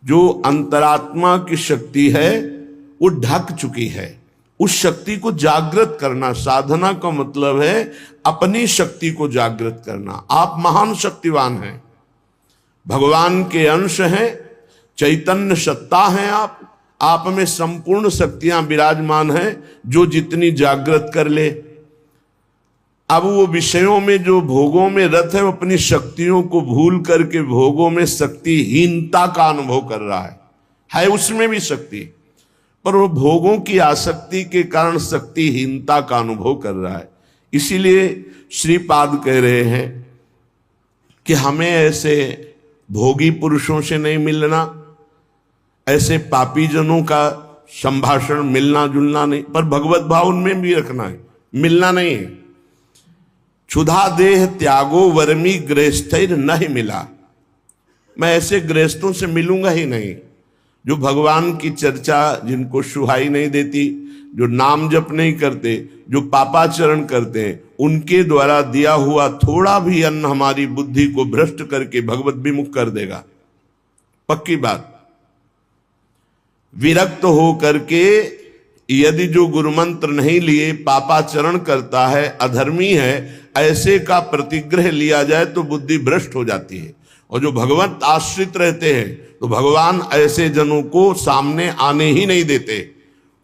जो अंतरात्मा की शक्ति है वो ढक चुकी है। उस शक्ति को जागृत करना, साधना का मतलब है अपनी शक्ति को जागृत करना। आप महान शक्तिवान हैं, भगवान के अंश हैं, चैतन्य सत्ता हैं। आप में संपूर्ण शक्तियां विराजमान हैं, जो जितनी जागृत कर ले। अब वो विषयों में जो भोगों में रत है, वो अपनी शक्तियों को भूल करके भोगों में शक्तिहीनता का अनुभव कर रहा है उसमें भी शक्ति, पर वो भोगों की आसक्ति के कारण शक्तिहीनता का अनुभव कर रहा है। इसीलिए श्रीपाद कह रहे हैं कि हमें ऐसे भोगी पुरुषों से नहीं मिलना, ऐसे पापी जनों का संभाषण मिलना जुलना नहीं, पर भगवत भाव उनमें भी रखना है, मिलना नहीं है। क्षुधा देह त्यागो वर्मी गृहस्थैर नहीं मिला, मैं ऐसे गृहस्थों से मिलूंगा ही नहीं जो भगवान की चर्चा, जिनको सुहाई नहीं देती, जो नाम जप नहीं करते, जो पापाचरण करते हैं, उनके द्वारा दिया हुआ थोड़ा भी अन्न हमारी बुद्धि को भ्रष्ट करके भगवत विमुख कर देगा। पक्की बात। विरक्त हो करके यदि जो गुरु मंत्र नहीं लिए पापाचरण करता है, अधर्मी है, ऐसे का प्रतिग्रह लिया जाए तो बुद्धि भ्रष्ट हो जाती है। और जो भगवत आश्रित रहते हैं तो भगवान ऐसे जनों को सामने आने ही नहीं देते।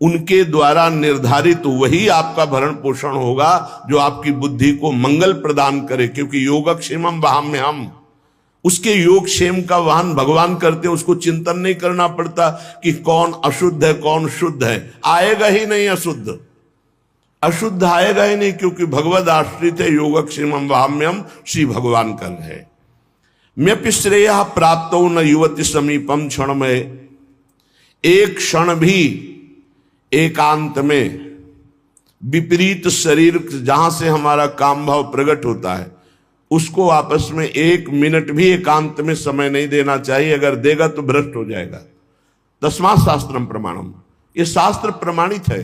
उनके द्वारा निर्धारित वही आपका भरण पोषण होगा जो आपकी बुद्धि को मंगल प्रदान करे, क्योंकि योगक्षेमम वहाम्यहम्, उसके योगक्षेम का वाहन भगवान करते हैं। उसको चिंतन नहीं करना पड़ता कि कौन अशुद्ध है कौन शुद्ध है, आएगा ही नहीं अशुद्ध आएगा ही नहीं, क्योंकि भगवद आश्रित है। योगक्षेमम वहाम्यहम् श्री भगवान कर है। म्यपि श्रेय प्राप्त न युवती समीपम क्षण में, एक क्षण भी एकांत में विपरीत शरीर जहां से हमारा काम भाव प्रकट होता है, उसको आपस में एक मिनट भी एकांत में समय नहीं देना चाहिए। अगर देगा तो भ्रष्ट हो जाएगा। तस्मात् शास्त्रम प्रमाणम, ये शास्त्र प्रमाणित है।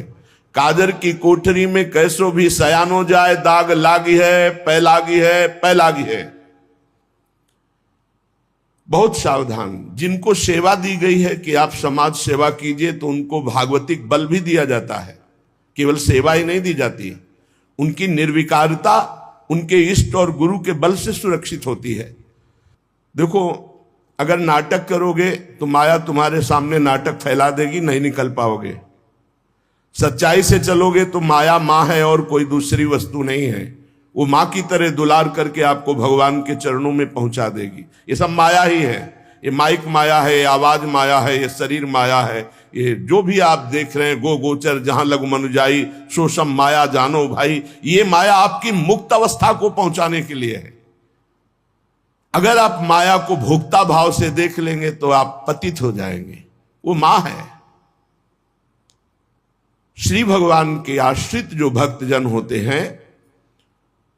काजर की कोठरी में कैसो भी सयान हो जाए, दाग लागी है, पै लागी है, पै लागी है। बहुत सावधान। जिनको सेवा दी गई है कि आप समाज सेवा कीजिए, तो उनको भागवतिक बल भी दिया जाता है, केवल सेवा ही नहीं दी जाती। उनकी निर्विकारता उनके इष्ट और गुरु के बल से सुरक्षित होती है। देखो, अगर नाटक करोगे तो माया तुम्हारे सामने नाटक फैला देगी, नहीं निकल पाओगे। सच्चाई से चलोगे तो माया माँ है और कोई दूसरी वस्तु नहीं है। वो माँ की तरह दुलार करके आपको भगवान के चरणों में पहुंचा देगी। ये सब माया ही है। ये माइक माया है, ये आवाज माया है, ये शरीर माया है, ये जो भी आप देख रहे हैं, गो गोचर जहां लघु मनुजाई सो सब माया जानो भाई। ये माया आपकी मुक्त अवस्था को पहुंचाने के लिए है। अगर आप माया को भोक्ता भाव से देख लेंगे तो आप पतित हो जाएंगे। वो माँ है। श्री भगवान के आश्रित जो भक्तजन होते हैं,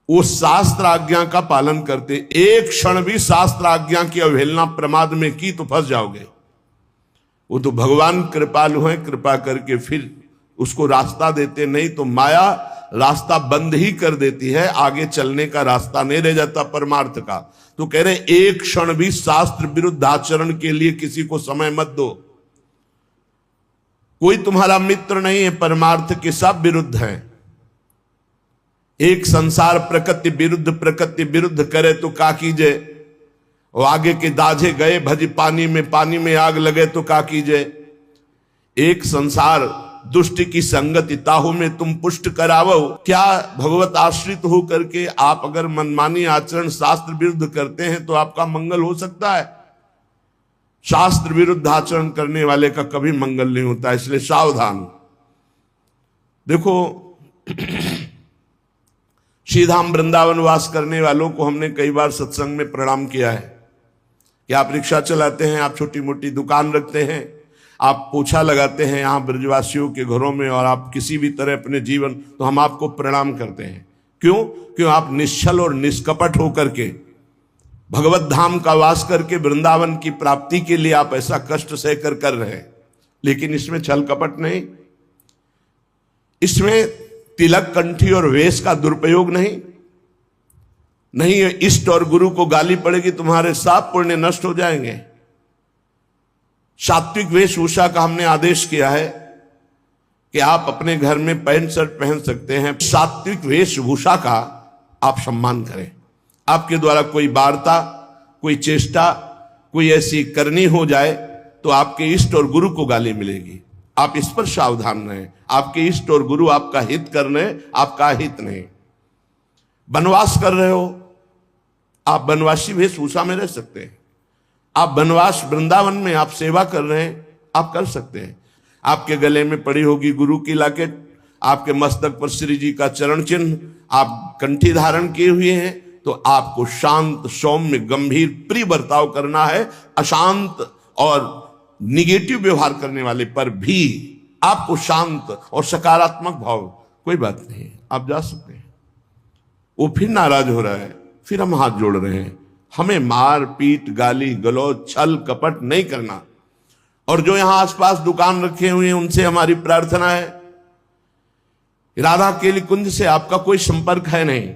वो शास्त्र आज्ञा का पालन करते। एक क्षण भी शास्त्र आज्ञा की अवहेलना प्रमाद में की तो फंस जाओगे। वो तो भगवान कृपालु हैं, कृपा करके फिर उसको रास्ता देते, नहीं तो माया रास्ता बंद ही कर देती है। आगे चलने का रास्ता नहीं रह जाता परमार्थ का। तो कह रहे एक क्षण भी शास्त्र विरुद्ध आचरण के लिए किसी को समय मत दो। कोई तुम्हारा मित्र नहीं है, परमार्थ के सब विरुद्ध हैं। एक संसार प्रकृति विरुद्ध करे तो का कीजिए। और आगे के दाझे गए भज पानी में आग लगे तो का कीजिए। एक संसार दुष्ट की संगति ताहू में तुम पुष्ट करावो। क्या भगवत आश्रित हो करके आप अगर मनमानी आचरण शास्त्र विरुद्ध करते हैं तो आपका मंगल हो सकता है? शास्त्र विरुद्ध आचरण करने वाले का कभी मंगल नहीं होता। इसलिए सावधान। देखो, श्रीधाम वृंदावन वास करने वालों को हमने कई बार सत्संग में प्रणाम किया है कि आप रिक्शा चलाते हैं, आप छोटी मोटी दुकान रखते हैं, आप पोछा लगाते हैं यहाँ ब्रजवासियों के घरों में, और आप किसी भी तरह अपने जीवन, तो हम आपको प्रणाम करते हैं। क्यों आप निश्चल और निष्कपट होकर के भगवत धाम का वास करके वृंदावन की प्राप्ति के लिए आप ऐसा कष्ट सहकर कर रहे हैं। लेकिन इसमें छल कपट नहीं, इसमें तिलक कंठी और वेश का दुरुपयोग नहीं। इष्ट और गुरु को गाली पड़ेगी, तुम्हारे साफ पुण्य नष्ट हो जाएंगे। सात्विक वेशभूषा का हमने आदेश किया है कि आप अपने घर में पैंट शर्ट पहन सकते हैं। सात्विक वेशभूषा का आप सम्मान करें। आपके द्वारा कोई वार्ता, कोई चेष्टा, कोई ऐसी करनी हो जाए तो आपके इष्ट और गुरु को गाली मिलेगी। आप इस पर सावधान रहें। आपके इष्ट और गुरु आपका हित कर रहे हैं, आपका हित नहीं। वनवास कर रहे हो, आप वनवासी वेशभूषा में रह सकते हैं। आप वनवास वृंदावन में आप सेवा कर रहे हैं, आप कर सकते हैं। आपके गले में पड़ी होगी गुरु की लॉकेट, आपके मस्तक पर श्री जी का चरण चिन्ह, आप कंठी धारण किए हुए हैं, तो आपको शांत, सौम्य, गंभीर, प्रिय बर्ताव करना है। अशांत और निगेटिव व्यवहार करने वाले पर भी आपको शांत और सकारात्मक भाव, कोई बात नहीं, आप जा सकते हैं। वो फिर नाराज हो रहा है, फिर हम हाथ जोड़ रहे हैं। हमें मार पीट, गाली गलौज, छल कपट नहीं करना। और जो यहां आसपास दुकान रखे हुए हैं उनसे हमारी प्रार्थना है, राधा केली कुंज से आपका कोई संपर्क है नहीं।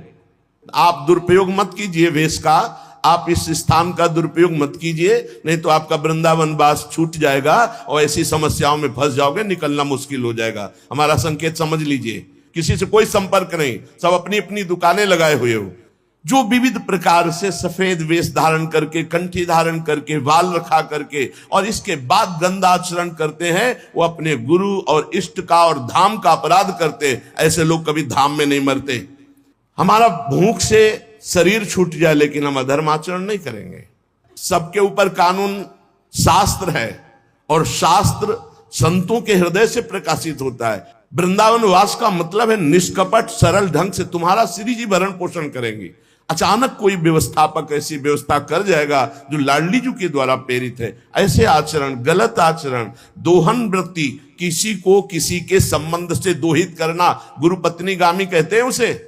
आप दुरुपयोग मत कीजिए वेश का, आप इस स्थान का दुरुपयोग मत कीजिए, नहीं तो आपका वृंदावन वास छूट जाएगा और ऐसी समस्याओं में फंस जाओगे, निकलना मुश्किल हो जाएगा। हमारा संकेत समझ लीजिए। किसी से कोई संपर्क नहीं, सब अपनी अपनी दुकानें लगाए हुए हो। जो विविध प्रकार से सफेद वेश धारण करके, कंठी धारण करके, वाल रखा करके और इसके बाद गंदा आचरण करते हैं, वो अपने गुरु और इष्ट का और धाम का अपराध करते। ऐसे लोग कभी धाम में नहीं मरते। हमारा भूख से शरीर छूट जाए लेकिन हम अधर्म आचरण नहीं करेंगे। सबके ऊपर कानून शास्त्र है और शास्त्र संतों के हृदय से प्रकाशित होता है। वृंदावन वास का मतलब है निष्कपट सरल ढंग से तुम्हारा श्री जी भरण पोषण करेंगे। अचानक कोई व्यवस्थापक ऐसी व्यवस्था कर जाएगा जो लाडली जी के द्वारा प्रेरित है, ऐसे आचरण, गलत आचरण, दोहन वृत्ति, किसी को किसी के संबंध से दोहित करना, गुरु पत्नी गामी कहते हैं उसे।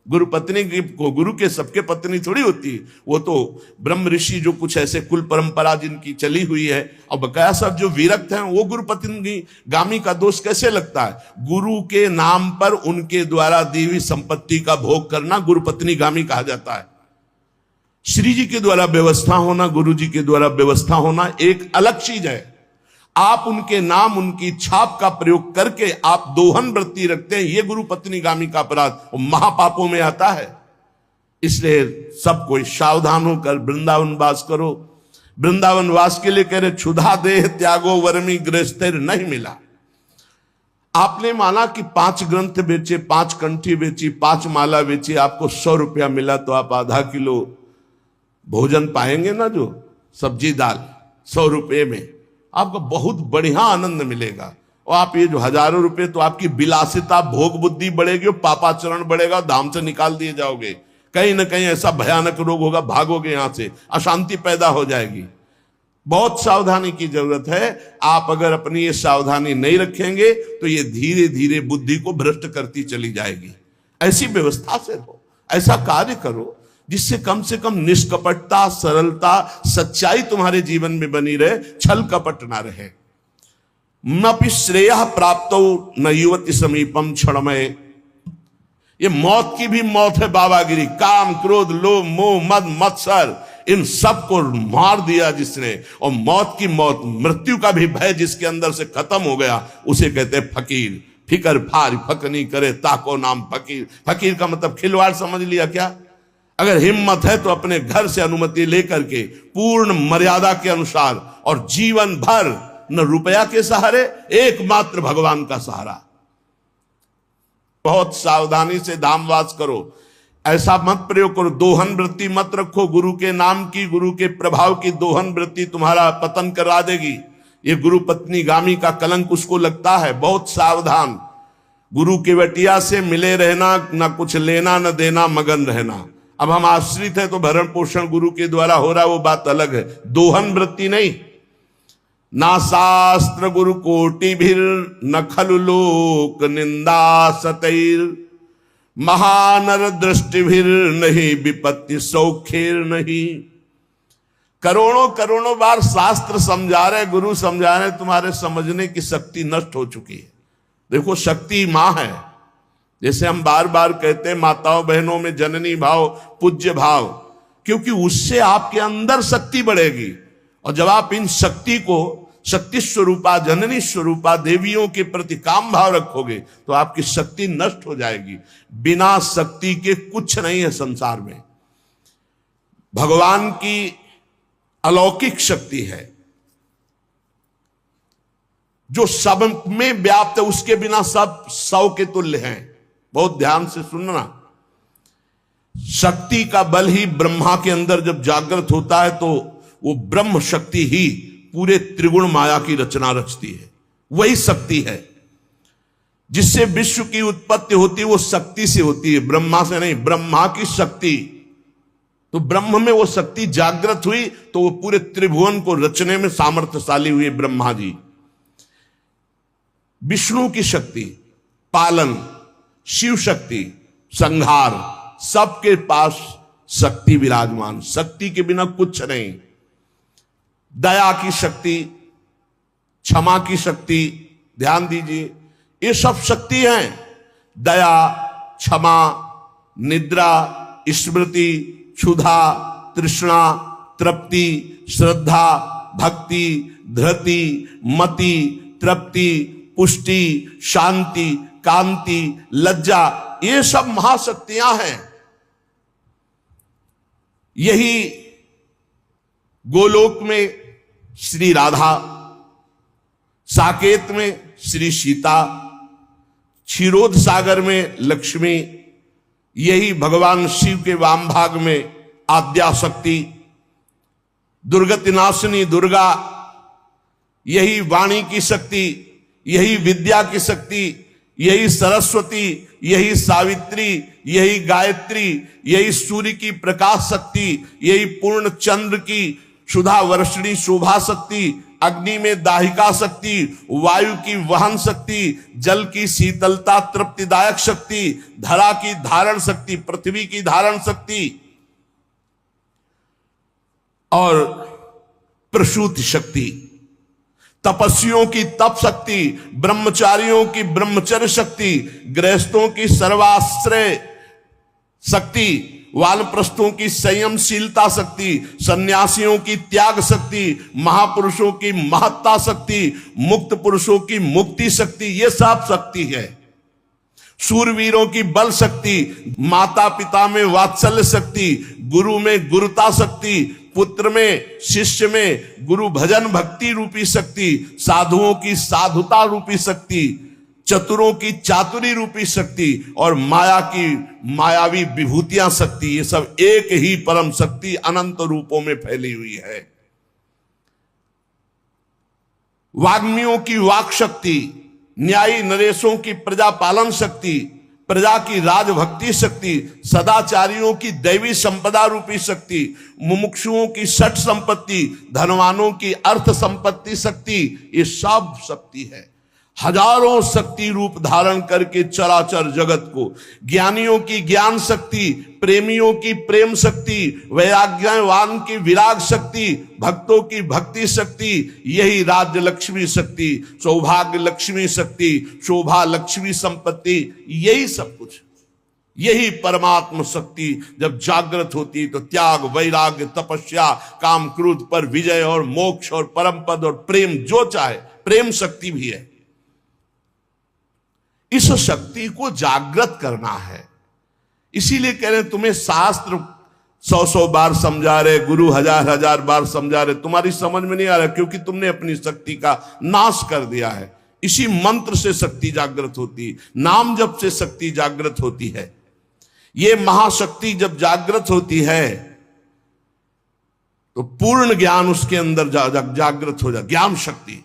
गुरु पत्नी को गुरु के सबके पत्नी थोड़ी होती, वो तो ब्रह्म ऋषि जो कुछ ऐसे कुल परंपरा जिनकी चली हुई है, और बकाया सब जो विरक्त हैं वो गुरु पत्नी गामी का दोष कैसे लगता है? गुरु के नाम पर उनके द्वारा दी हुई संपत्ति का भोग करना गुरु पत्नी गामी कहा जाता है। श्री जी के द्वारा व्यवस्था होना, गुरु जी के द्वारा व्यवस्था होना एक अलग चीज है। आप उनके नाम, उनकी छाप का प्रयोग करके आप दोहन वृत्ति रखते हैं, ये गुरु पत्नी गामी का अपराध और महापापों में आता है। इसलिए सब कोई सावधान होकर वृंदावन वास करो। वृंदावन वास के लिए कह रहे क्षुधा देह त्यागो वर्मी गृहस्थैर नहीं मिला। आपने माना कि 5 ग्रंथ बेचे, 5 कंठी बेची, 5 माला बेची, आपको 100 रुपया मिला, तो आप आधा किलो भोजन पाएंगे ना, जो सब्जी दाल 100 रुपये में आपको बहुत बढ़िया आनंद मिलेगा। और आप ये जो हजारों रुपए, तो आपकी विलासिता, भोग बुद्धि बढ़ेगी और पापाचरण बढ़ेगा, धाम से निकाल दिए जाओगे। कहीं ना कहीं ऐसा भयानक रोग होगा, भागोगे यहां से, अशांति पैदा हो जाएगी। बहुत सावधानी की जरूरत है। आप अगर अपनी ये सावधानी नहीं रखेंगे तो ये धीरे धीरे बुद्धि को भ्रष्ट करती चली जाएगी। ऐसी व्यवस्था से रहो, ऐसा कार्य करो जिससे कम से कम निष्कपटता, सरलता, सच्चाई तुम्हारे जीवन में बनी रहे, छल कपट ना रहे। नपि श्रेयः प्राप्तो न युवति समीपम क्षणमय। ये मौत की भी मौत है बाबागिरी। काम, क्रोध, लोभ, मोह, मद, मत्सर, इन सब को मार दिया जिसने, और मौत की मौत, मृत्यु का भी भय जिसके अंदर से खत्म हो गया, उसे कहते हैं फकीर। फिकर फार फकनी करे ताको नाम फकीर। फकीर का मतलब खिलवाड़ समझ लिया क्या? अगर हिम्मत है तो अपने घर से अनुमति लेकर के पूर्ण मर्यादा के अनुसार और जीवन भर न रुपया के सहारे, एकमात्र भगवान का सहारा। बहुत सावधानी से धामवास करो। ऐसा मत प्रयोग करो, दोहन वृत्ति मत रखो। गुरु के नाम की, गुरु के प्रभाव की दोहन वृत्ति तुम्हारा पतन करा देगी। ये गुरु पत्नी गामी का कलंक उसको लगता है। बहुत सावधान। गुरु के वटिया से मिले रहना, ना कुछ लेना न देना, मगन रहना। अब हम आश्रित है तो भरण पोषण गुरु के द्वारा हो रहा है, वो बात अलग है। दोहन वृत्ति नहीं। ना शास्त्र गुरु कोटि भीर न खलु लोक निंदा सतैर महानर दृष्टि भीर नहीं विपत्ति सौखेर नहीं। करोड़ों करोड़ों बार शास्त्र समझा रहे, गुरु समझा रहे, तुम्हारे समझने की शक्ति नष्ट हो चुकी है। देखो, शक्ति मां है। जैसे हम बार बार कहते हैं माताओं बहनों में जननी भाव, पूज्य भाव, क्योंकि उससे आपके अंदर शक्ति बढ़ेगी। और जब आप इन शक्ति को शक्ति स्वरूपा जननी स्वरूपा देवियों के प्रति काम भाव रखोगे तो आपकी शक्ति नष्ट हो जाएगी। बिना शक्ति के कुछ नहीं है संसार में। भगवान की अलौकिक शक्ति है जो सब में व्याप्त है, उसके बिना सब सौ के तुल्य हैं। बहुत ध्यान से सुनना। शक्ति का बल ही ब्रह्मा के अंदर जब जागृत होता है तो वो ब्रह्म शक्ति ही पूरे त्रिगुण माया की रचना रचती है। वही शक्ति है जिससे विश्व की उत्पत्ति होती है, वो शक्ति से होती है, ब्रह्मा से नहीं। ब्रह्मा की शक्ति, तो ब्रह्म में वो शक्ति जागृत हुई तो वो पूरे त्रिभुवन को रचने में सामर्थ्यशाली हुए ब्रह्मा जी। विष्णु की शक्ति पालन, शिव शक्ति संहार, सबके पास शक्ति विराजमान। शक्ति के बिना कुछ नहीं। दया की शक्ति, क्षमा की शक्ति, ध्यान दीजिए, ये सब शक्ति हैं। दया, क्षमा, निद्रा, स्मृति, क्षुधा, तृष्णा, तृप्ति, श्रद्धा, भक्ति, धृति, मति, तृप्ति, पुष्टि, शांति, कांति, लज्जा, ये सब महाशक्तियां हैं। यही गोलोक में श्री राधा, साकेत में श्री सीता, क्षीरोद सागर में लक्ष्मी, यही भगवान शिव के वाम भाग में आद्याशक्ति, दुर्गति नाशिनी दुर्गा, यही वाणी की शक्ति, यही विद्या की शक्ति, यही सरस्वती, यही सावित्री, यही गायत्री, यही सूर्य की प्रकाश शक्ति, यही पूर्ण चंद्र की सुधा वर्षिणी शोभा शक्ति, अग्नि में दाहिका शक्ति, वायु की वहन शक्ति, जल की शीतलता तृप्तिदायक शक्ति, धरा की धारण शक्ति, पृथ्वी की धारण शक्ति और प्रसूति शक्ति, तपस्वियों की तप शक्ति, ब्रह्मचारियों की ब्रह्मचर्य शक्ति, गृहस्थों की सर्वाश्रय शक्ति, वानप्रस्थों की संयमशीलता शक्ति, सन्यासियों की त्याग शक्ति, महापुरुषों की महत्ता शक्ति, मुक्त पुरुषों की मुक्ति शक्ति, ये सब शक्ति है। शूरवीरों की बल शक्ति, माता पिता में वात्सल्य शक्ति, गुरु में गुरुता शक्ति, पुत्र में शिष्य में गुरु भजन भक्ति रूपी शक्ति, साधुओं की साधुता रूपी शक्ति, चतुरों की चातुरी रूपी शक्ति और माया की मायावी विभूतियां शक्ति, ये सब एक ही परम शक्ति अनंत रूपों में फैली हुई है। वाग्मियों की वाक शक्ति, न्यायी नरेशों की प्रजा पालन शक्ति, प्रजा की राजभक्ति शक्ति, सदाचारियों की दैवी संपदा रूपी शक्ति, मुमुक्षुओं की षट संपत्ति, धनवानों की अर्थ संपत्ति शक्ति, ये सब शक्ति है। हजारों शक्ति रूप धारण करके चराचर जगत को, ज्ञानियों की ज्ञान शक्ति, प्रेमियों की प्रेम शक्ति, वैराग्यवान की विराग शक्ति, भक्तों की भक्ति शक्ति, यही राज्य लक्ष्मी शक्ति, सौभाग्य लक्ष्मी शक्ति, शोभा लक्ष्मी संपत्ति, यही सब कुछ, यही परमात्म शक्ति जब जागृत होती तो त्याग, वैराग्य, तपस्या, काम क्रोध पर विजय और मोक्ष और परम पद और प्रेम, जो चाहे, प्रेम शक्ति भी है। इस शक्ति को जागृत करना है। इसीलिए कह रहे तुम्हें शास्त्र 100 बार समझा रहे, गुरु हजार बार समझा रहे, तुम्हारी समझ में नहीं आ रहा क्योंकि तुमने अपनी शक्ति का नाश कर दिया है। इसी मंत्र से शक्ति जागृत होती है, नाम जप से शक्ति जागृत होती है। ये महाशक्ति जब जागृत होती है तो पूर्ण ज्ञान उसके अंदर जागृत हो जाए। ज्ञान शक्ति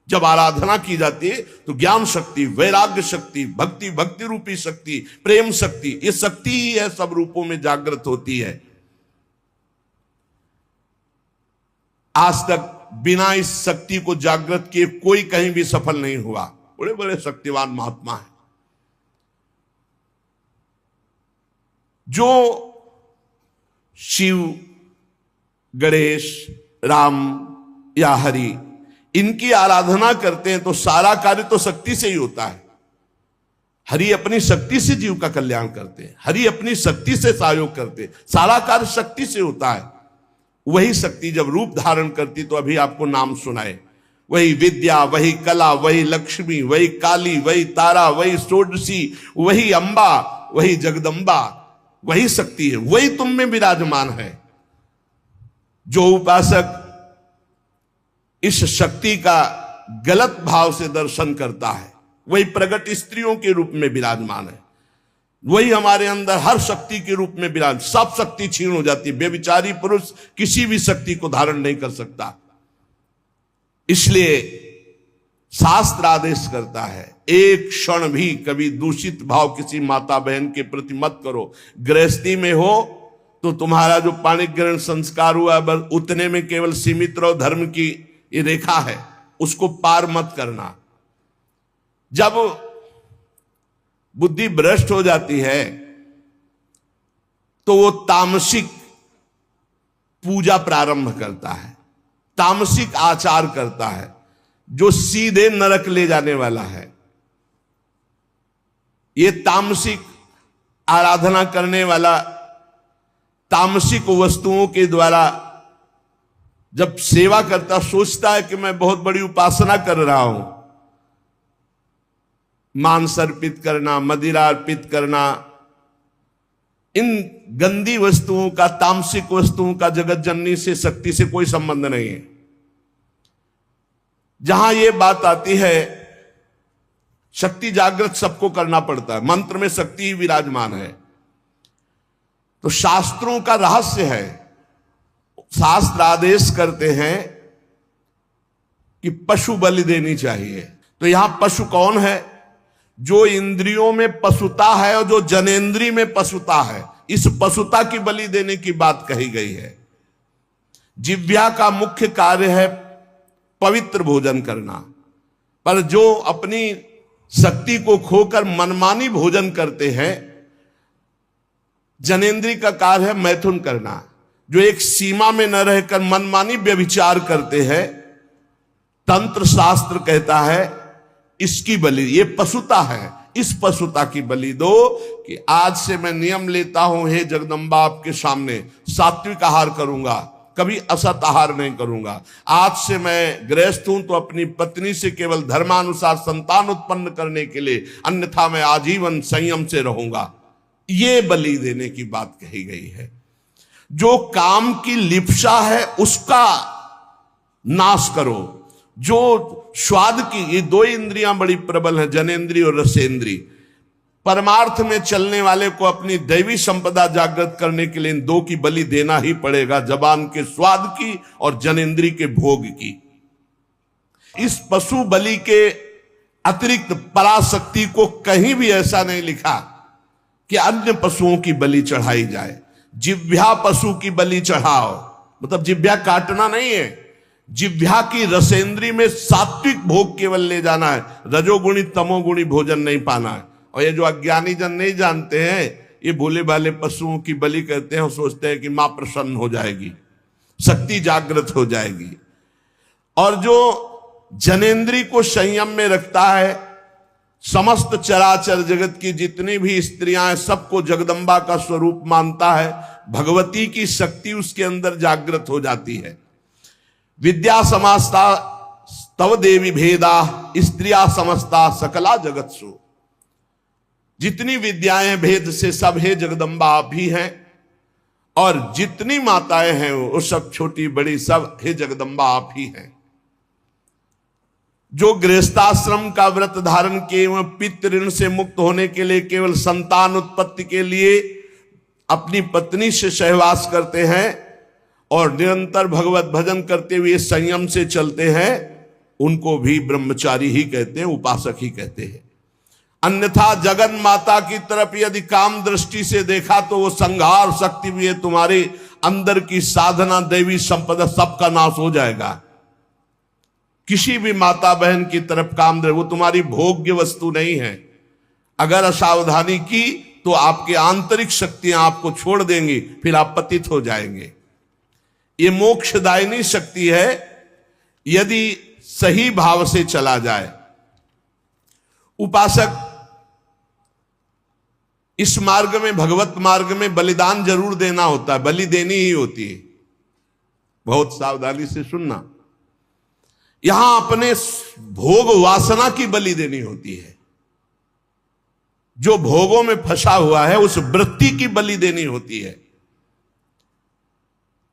जब आराधना की जाती है तो ज्ञान शक्ति, वैराग्य शक्ति, भक्ति रूपी शक्ति, प्रेम शक्ति, ये शक्ति ही है, सब रूपों में जागृत होती है। आज तक बिना इस शक्ति को जागृत किए कोई कहीं भी सफल नहीं हुआ। बड़े बड़े शक्तिवान महात्मा हैं जो शिव, गणेश, राम या हरि, इनकी आराधना करते हैं तो सारा कार्य तो शक्ति से ही होता है। हरि अपनी शक्ति से जीव का कल्याण करते हैं, हरि अपनी शक्ति से सहयोग करते हैं, सारा कार्य शक्ति से होता है। वही शक्ति जब रूप धारण करती तो अभी आपको नाम सुनाए, वही विद्या, वही कला, वही लक्ष्मी, वही काली, वही तारा, वही षोडशी, वही अंबा, वही जगदम्बा, वही शक्ति है, वही तुम में विराजमान है। जो उपासक इस शक्ति का गलत भाव से दर्शन करता है वही प्रगट स्त्रियों के रूप में विराजमान है, वही हमारे अंदर हर शक्ति के रूप में विराज, सब शक्ति छीन हो जाती है। व्यभिचारी पुरुष किसी भी शक्ति को धारण नहीं कर सकता। इसलिए शास्त्र आदेश करता है एक क्षण भी कभी दूषित भाव किसी माता बहन के प्रति मत करो। गृहस्थी में हो तो तुम्हारा जो पाणिक ग्रहण संस्कार हुआ बस उतने में केवल सीमित रहो, धर्म की ये रेखा है उसको पार मत करना। जब बुद्धि भ्रष्ट हो जाती है तो वो तामसिक पूजा प्रारंभ करता है, तामसिक आचार करता है जो सीधे नरक ले जाने वाला है। ये तामसिक आराधना करने वाला तामसिक वस्तुओं के द्वारा जब सेवा करता सोचता है कि मैं बहुत बड़ी उपासना कर रहा हूं, मांस अर्पित करना, मदिरा अर्पित करना, इन गंदी वस्तुओं का, तामसिक वस्तुओं का जगत जननी से, शक्ति से कोई संबंध नहीं है। जहां यह बात आती है शक्ति जागृत सबको करना पड़ता है, मंत्र में शक्ति ही विराजमान है। तो शास्त्रों का रहस्य है, शास्त्र आदेश करते हैं कि पशु बलि देनी चाहिए। तो यहां पशु कौन है? जो इंद्रियों में पशुता है और जो जनेंद्री में पशुता है, इस पशुता की बलि देने की बात कही गई है। जिह्वा का मुख्य कार्य है पवित्र भोजन करना, पर जो अपनी शक्ति को खोकर मनमानी भोजन करते हैं, जनेंद्री का कार्य है मैथुन करना। जो एक सीमा में न रहकर मनमानी व्यभिचार करते हैं, तंत्र शास्त्र कहता है इसकी बलि, ये पशुता है, इस पशुता की बलि दो कि आज से मैं नियम लेता हूं हे जगदम्बा आपके सामने सात्विक आहार करूंगा, कभी असत आहार नहीं करूंगा। आज से मैं गृहस्थ हूं तो अपनी पत्नी से केवल धर्मानुसार संतान उत्पन्न करने के लिए, अन्यथा मैं आजीवन संयम से रहूंगा। ये बलि देने की बात कही गई है। जो काम की लिप्सा है उसका नाश करो। जो स्वाद की, ये दो इंद्रियां बड़ी प्रबल हैं, जनेंद्री और रसेंद्री। परमार्थ में चलने वाले को अपनी दैवी संपदा जागृत करने के लिए इन दो की बलि देना ही पड़ेगा, जबान के स्वाद की और जनेंद्री के भोग की। इस पशु बलि के अतिरिक्त पराशक्ति को कहीं भी ऐसा नहीं लिखा कि अन्य पशुओं की बलि चढ़ाई जाए। जिह्वा पशु की बलि चढ़ाओ, मतलब जिह्वा काटना नहीं है, जिह्वा की रसेंद्री में सात्विक भोग केवल ले जाना है, रजोगुणी तमोगुणी भोजन नहीं पाना है। और ये जो अज्ञानी जन नहीं जानते हैं, ये भोले भाले पशुओं की बलि करते हैं और सोचते हैं कि मां प्रसन्न हो जाएगी, शक्ति जागृत हो जाएगी। और जो जनेंद्री को संयम में रखता है, समस्त चराचर जगत की जितनी भी स्त्रियां हैं सबको जगदम्बा का स्वरूप मानता है, भगवती की शक्ति उसके अंदर जागृत हो जाती है। विद्या समास्ता तव देवी भेदा स्त्रिया समस्ता सकला जगत्सु। जितनी विद्याएं भेद से सब है जगदम्बा आप ही हैं, और जितनी माताएं हैं वो सब छोटी बड़ी सब है जगदम्बा आप ही हैं। जो गृहस्थाश्रम का व्रत धारण किए एवं पितृ ऋण से मुक्त होने के लिए केवल संतान उत्पत्ति के लिए अपनी पत्नी से सहवास करते हैं और निरंतर भगवत भजन करते हुए संयम से चलते हैं, उनको भी ब्रह्मचारी ही कहते हैं, उपासक ही कहते हैं। अन्यथा जगन माता की तरफ यदि काम दृष्टि से देखा तो वो संहार शक्ति भी है, तुम्हारे अंदर की साधना दैवी संपदा सबका नाश हो जाएगा। किसी भी माता बहन की तरफ काम दे, वो तुम्हारी भोग्य वस्तु नहीं है। अगर असावधानी की तो आपकी आंतरिक शक्तियां आपको छोड़ देंगी, फिर आप पतित हो जाएंगे। ये मोक्षदायिनी शक्ति है यदि सही भाव से चला जाए। उपासक इस मार्ग में, भगवत मार्ग में बलिदान जरूर देना होता है, बलि देनी ही होती है। बहुत सावधानी से सुनना। यहां अपने भोग वासना की बलि देनी होती है। जो भोगों में फंसा हुआ है उस वृत्ति की बलि देनी होती है।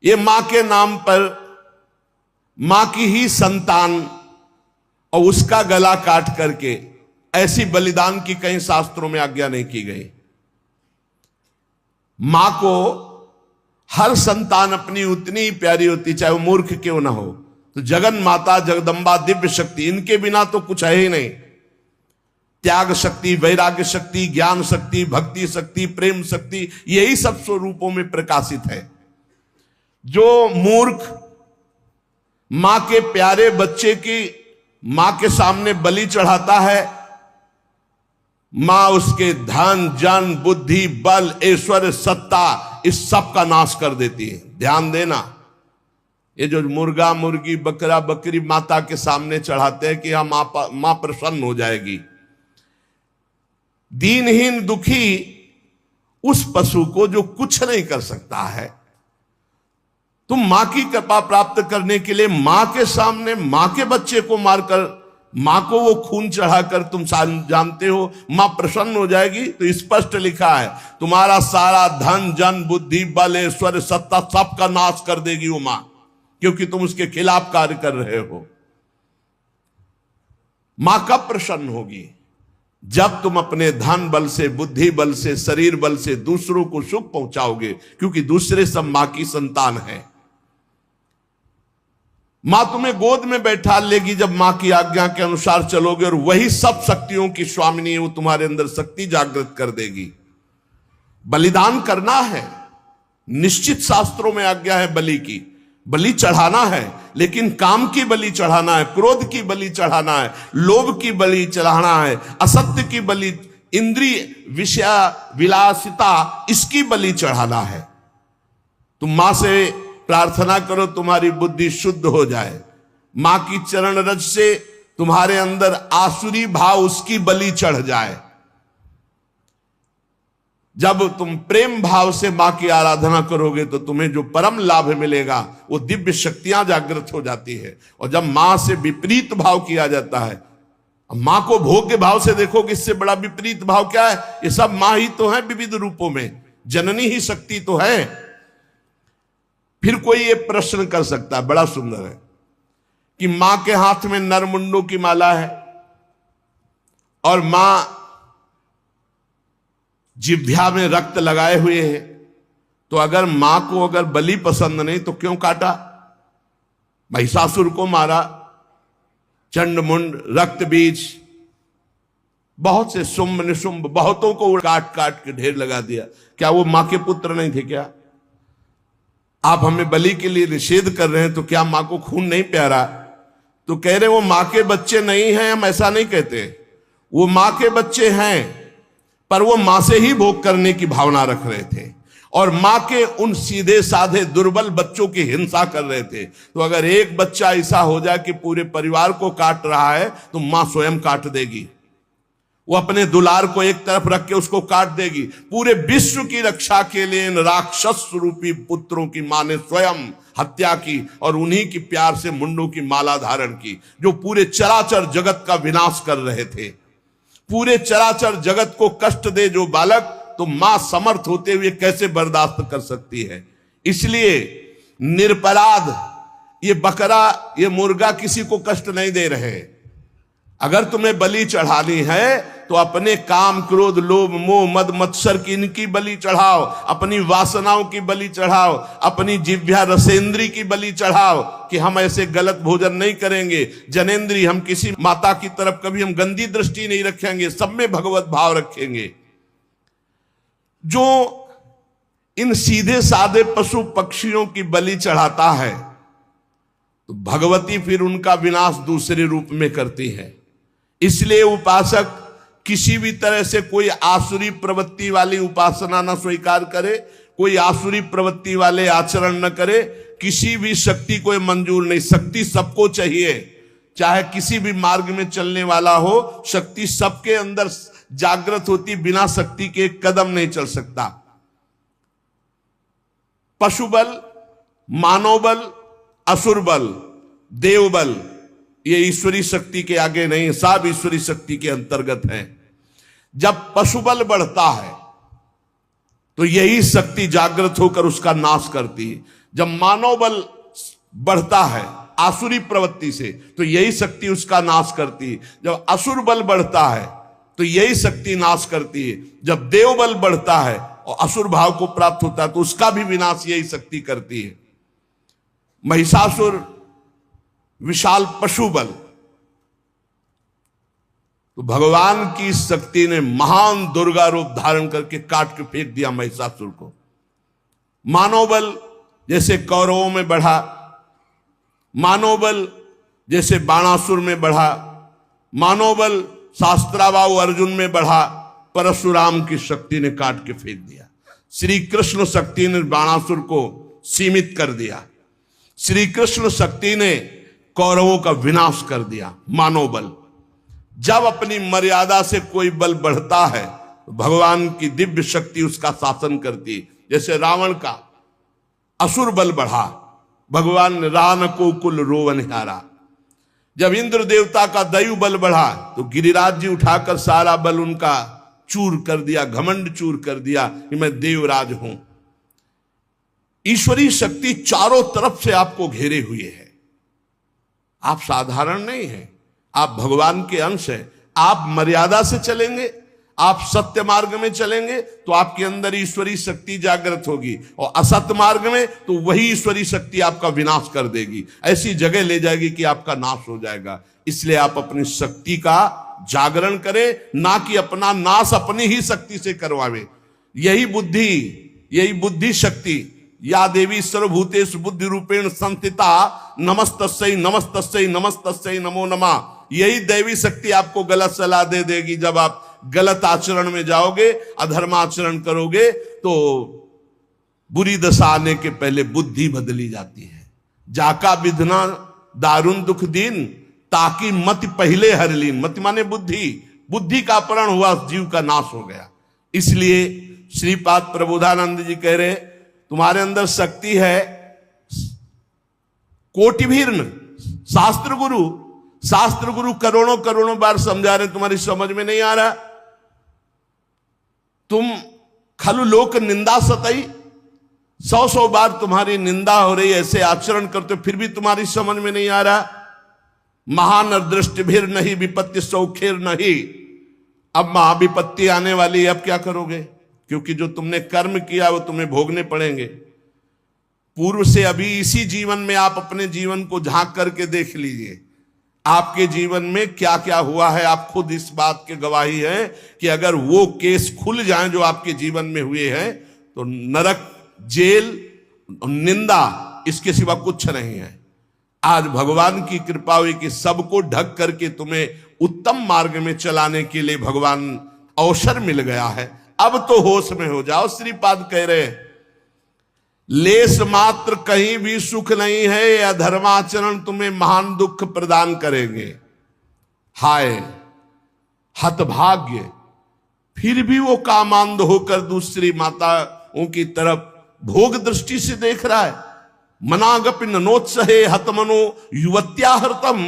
ये मां के नाम पर मां की ही संतान और उसका गला काट करके ऐसी बलिदान की कहीं शास्त्रों में आज्ञा नहीं की गई। मां को हर संतान अपनी उतनी ही प्यारी होती, चाहे वो मूर्ख क्यों ना हो। तो जगन माता, जगदम्बा, दिव्य शक्ति, इनके बिना तो कुछ है ही नहीं। त्याग शक्ति, वैराग्य शक्ति, ज्ञान शक्ति, भक्ति शक्ति, प्रेम शक्ति, यही सब स्वरूपों में प्रकाशित है। जो मूर्ख मां के प्यारे बच्चे की मां के सामने बलि चढ़ाता है, मां उसके धन, जन, बुद्धि, बल, ऐश्वर्य, सत्ता, इस सब का नाश कर देती है। ध्यान देना, ये जो मुर्गा, मुर्गी, बकरा, बकरी माता के सामने चढ़ाते हैं कि हाँ मां प्रसन्न हो जाएगी। दीनहीन दुखी उस पशु को जो कुछ नहीं कर सकता है, तुम मां की कृपा प्राप्त करने के लिए मां के सामने मां के बच्चे को मारकर, मां को वो खून चढ़ाकर तुम जानते हो मां प्रसन्न हो जाएगी। तो स्पष्ट लिखा है तुम्हारा सारा धन, जन, बुद्धि, बल, ऐश्वर्य, सत्ता सब का नाश कर देगी वो मां, क्योंकि तुम उसके खिलाफ कार्य कर रहे हो। मां कब प्रसन्न होगी? जब तुम अपने धन बल से, बुद्धि बल से, शरीर बल से दूसरों को सुख पहुंचाओगे, क्योंकि दूसरे सब मां की संतान है। मां तुम्हें गोद में बैठा लेगी जब मां की आज्ञा के अनुसार चलोगे, और वही सब शक्तियों की स्वामिनी है, वो तुम्हारे अंदर शक्ति जागृत कर देगी। बलिदान करना है, निश्चित शास्त्रों में आज्ञा है बलि की। बलि चढ़ाना है, लेकिन काम की बलि चढ़ाना है, क्रोध की बलि चढ़ाना है, लोभ की बलि चढ़ाना है, असत्य की बलि, इंद्रिय विषय विलासिता, इसकी बलि चढ़ाना है। तुम मां से प्रार्थना करो तुम्हारी बुद्धि शुद्ध हो जाए। मां की चरण रज से तुम्हारे अंदर आसुरी भाव, उसकी बलि चढ़ जाए। जब तुम प्रेम भाव से मां की आराधना करोगे तो तुम्हें जो परम लाभ मिलेगा वो दिव्य शक्तियां जागृत हो जाती है। और जब मां से विपरीत भाव किया जाता है, मां को भोग्य भाव से देखोगे, इससे बड़ा विपरीत भाव क्या है? ये सब मां ही तो है विविध रूपों में, जननी ही शक्ति तो है। फिर कोई ये प्रश्न कर सकता है, बड़ा सुंदर है, कि मां के हाथ में नरमुंडों की माला है और मां जिह्वा में रक्त लगाए हुए है, तो अगर मां को अगर बलि पसंद नहीं तो क्यों काटा? महिषासुर को मारा, चंडमुंड, रक्त बीज, बहुत से शुंभ निशुंभ, बहुतों को काट काट के ढेर लगा दिया। क्या वो मां के पुत्र नहीं थे क्या? आप हमें बलि के लिए निषेध कर रहे हैं, तो क्या मां को खून नहीं प्यारा? तो कह रहे वो मां के बच्चे नहीं हैं। हम ऐसा नहीं कहते, वो मां के बच्चे हैं, पर वो मां से ही भोग करने की भावना रख रहे थे और मां के उन सीधे साधे दुर्बल बच्चों की हिंसा कर रहे थे। तो अगर एक बच्चा ऐसा हो जाए कि पूरे परिवार को काट रहा है, तो मां स्वयं काट देगी। वो अपने दुलार को एक तरफ रख के उसको काट देगी। पूरे विश्व की रक्षा के लिए इन राक्षस रूपी पुत्रों की मां ने स्वयं हत्या की और उन्हीं की प्यार से मुंडों की माला धारण की, जो पूरे चराचर जगत का विनाश कर रहे थे। पूरे चराचर जगत को कष्ट दे जो बालक, तो मां समर्थ होते हुए कैसे बर्दाश्त कर सकती है? इसलिए निरपराध ये बकरा, ये मुर्गा किसी को कष्ट नहीं दे रहे। अगर तुम्हें बलि चढ़ानी है तो अपने काम, क्रोध, लोभ, मोह, मद, मत्सर की इनकी बलि चढ़ाओ, अपनी वासनाओं की बलि चढ़ाओ, अपनी जिह्वा रसेंद्री की बलि चढ़ाओ कि हम ऐसे गलत भोजन नहीं करेंगे। जनेंद्री, हम किसी माता की तरफ कभी हम गंदी दृष्टि नहीं रखेंगे, सब में भगवत भाव रखेंगे। जो इन सीधे साधे पशु पक्षियों की बलि चढ़ाता है, तो भगवती फिर उनका विनाश दूसरे रूप में करती है। इसलिए उपासक किसी भी तरह से कोई आसुरी प्रवृत्ति वाली उपासना न स्वीकार करे, कोई आसुरी प्रवृत्ति वाले आचरण न करे। किसी भी शक्ति को मंजूर नहीं। शक्ति सबको चाहिए, चाहे किसी भी मार्ग में चलने वाला हो, शक्ति सबके अंदर जागृत होती, बिना शक्ति के एक कदम नहीं चल सकता। पशु बल, मानव बल, असुर बल, देव बल, ये ईश्वरी शक्ति के आगे नहीं, सब ईश्वरी शक्ति के अंतर्गत है। जब पशुबल बढ़ता है तो यही शक्ति जागृत होकर उसका नाश करती है। जब मानव बल बढ़ता है आसुरी प्रवृत्ति से तो यही शक्ति उसका नाश करती है। जब असुर बल बढ़ता है तो यही शक्ति नाश करती है। जब देव बल बढ़ता है और असुर भाव को प्राप्त होता है तो उसका भी विनाश यही शक्ति करती है। महिषासुर विशाल पशु बल, तो भगवान की शक्ति ने महान दुर्गा रूप धारण करके काट के फेंक दिया महिषासुर को। मानव बल जैसे कौरवों में बढ़ा, मानव बल जैसे बाणासुर में बढ़ा, मानव बल शास्त्राबाहु अर्जुन में बढ़ा, परशुराम की शक्ति ने काट के फेंक दिया। श्री कृष्ण शक्ति ने बाणासुर को सीमित कर दिया। श्री कृष्ण शक्ति ने कौरवों का विनाश कर दिया। मानव बल जब अपनी मर्यादा से कोई बल बढ़ता है तो भगवान की दिव्य शक्ति उसका शासन करती है। जैसे रावण का असुर बल बढ़ा, भगवान ने रान को कुल रोवनहारा। जब इंद्र देवता का दैव बल बढ़ा तो गिरिराज जी उठाकर सारा बल उनका चूर कर दिया, घमंड चूर कर दिया कि मैं देवराज हूं। ईश्वरी शक्ति चारों तरफ से आपको घेरे हुए है। आप साधारण नहीं हैं, आप भगवान के अंश हैं। आप मर्यादा से चलेंगे, आप सत्य मार्ग में चलेंगे तो आपके अंदर ईश्वरी शक्ति जागृत होगी, और असत्य मार्ग में तो वही ईश्वरी शक्ति आपका विनाश कर देगी, ऐसी जगह ले जाएगी कि आपका नाश हो जाएगा। इसलिए आप अपनी शक्ति का जागरण करें, ना कि अपना नाश अपनी ही शक्ति से करवावे। यही बुद्धि शक्ति, या देवी सर्वभूतेषु बुद्धि रूपेण संस्थिता नमस्तस्यै नमस्तस्यै नमस्तस्यै नमो नमः। यही दैवी शक्ति आपको गलत सलाह दे देगी। जब आप गलत आचरण में जाओगे, अधर्म आचरण करोगे तो बुरी दशा आने के पहले बुद्धि बदली जाती है। जाका विधना दारुण दुख दीन, ताकि मति पहले हर लीन। मति माने बुद्धि का अपहरण हुआ, जीव का नाश हो गया। इसलिए श्रीपाद प्रबोधानंद जी कह रहे तुम्हारे अंदर शक्ति है कोटिभीर्ण। शास्त्र गुरु करोड़ों बार समझा रहे, तुम्हारी समझ में नहीं आ रहा। तुम खलु लोक निंदा सतई, 100 बार तुम्हारी निंदा हो रही, ऐसे आचरण करते फिर भी तुम्हारी समझ में नहीं आ रहा। महान दृष्टि भीर नहीं विपत्ति सौखेर नहीं। अब महाविपत्ति आने वाली, अब क्या करोगे? क्योंकि जो तुमने कर्म किया वो तुम्हें भोगने पड़ेंगे। पूर्व से अभी इसी जीवन में आप अपने जीवन को झांक करके देख लीजिए, आपके जीवन में क्या क्या हुआ है। आप खुद इस बात के गवाही हैं कि अगर वो केस खुल जाएं जो आपके जीवन में हुए हैं तो नरक, जेल, निंदा, इसके सिवा कुछ नहीं है। आज भगवान की कृपा हुई कि सबको ढक करके तुम्हें उत्तम मार्ग में चलाने के लिए भगवान अवसर मिल गया है। अब तो होश में हो जाओ। श्रीपाद कह रहे लेस मात्र कहीं भी सुख नहीं है, या धर्माचरण तुम्हें महान दुख प्रदान करेंगे। हाय हतभाग्य, फिर भी वो कामांध होकर दूसरी माताओं की तरफ भोग दृष्टि से देख रहा है। मनागपि नोत्सहे हतमनो युवत्या हृतम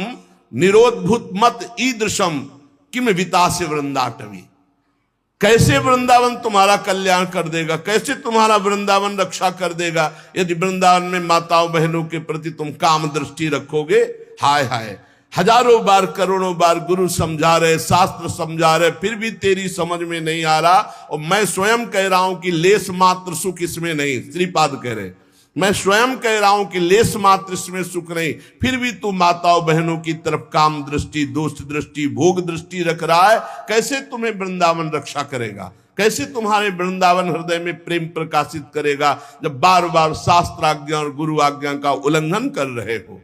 निरोधभूत मत ईदृशम किम वितासे वृंदाटवी। कैसे वृंदावन तुम्हारा कल्याण कर देगा, कैसे तुम्हारा वृंदावन रक्षा कर देगा यदि वृंदावन में माताओं बहनों के प्रति तुम काम दृष्टि रखोगे। हाय हाय, हजारों बार करोड़ों बार गुरु समझा रहे, शास्त्र समझा रहे, फिर भी तेरी समझ में नहीं आ रहा। और मैं स्वयं कह रहा हूं कि लेस मात्र सुख इसमें नहीं। श्रीपाद कह रहे मैं स्वयं कह रहा हूं कि लेस मात्र इसमें सुख नहीं, फिर भी तू माताओं बहनों की तरफ काम दृष्टि, दोष दृष्टि, भोग दृष्टि रख रहा है। कैसे तुम्हें वृंदावन रक्षा करेगा, कैसे तुम्हारे वृंदावन हृदय में प्रेम प्रकाशित करेगा जब बार बार शास्त्र आज्ञा और गुरु आज्ञा का उल्लंघन कर रहे हो।